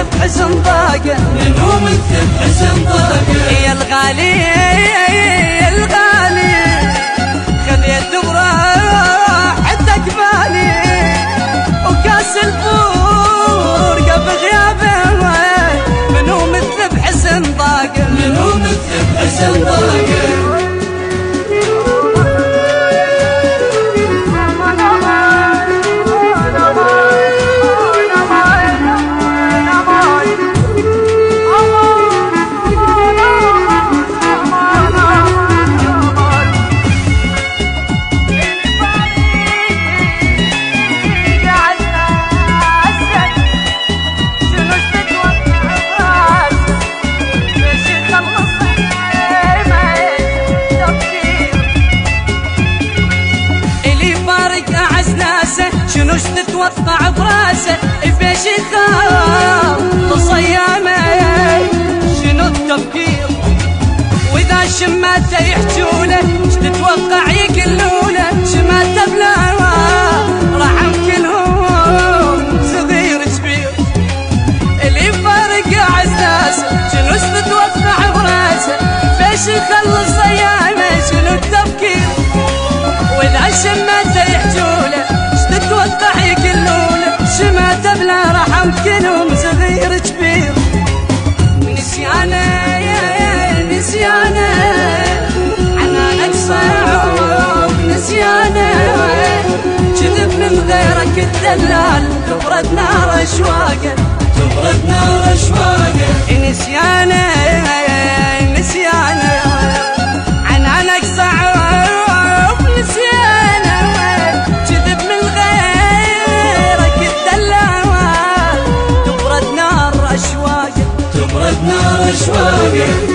بحزن ضاقه منو مثل بحزن ضاقه يا الغالي يا الغالي خذيت براحتك بالي وكاس الفرقة بغيابه منو مثل بحزن ضاقه منو مثل بحزن ضاقه شنو تتوقع براسه بيش يخاف صيامه شنو التفكير واذا شماته يحجوله تتوقع يقلوله شماته بلا راح كلهم صغير كبير اللي فارق عزازه شنو تتوقع براسه بيش يخلص صيامه شنو التفكير واذا شماته يحجوله تتوقع يقلونه شماته بلا رحم كلهم صغير كبير نسيانه يا نسيانه عنانك صعب نسيانه كذب من غيرك الدلال تبرد نار اشواقه تبرد نار اشواقه نسيانه نسيانه عنانك صعب نسيانه تبرد نار اشواقه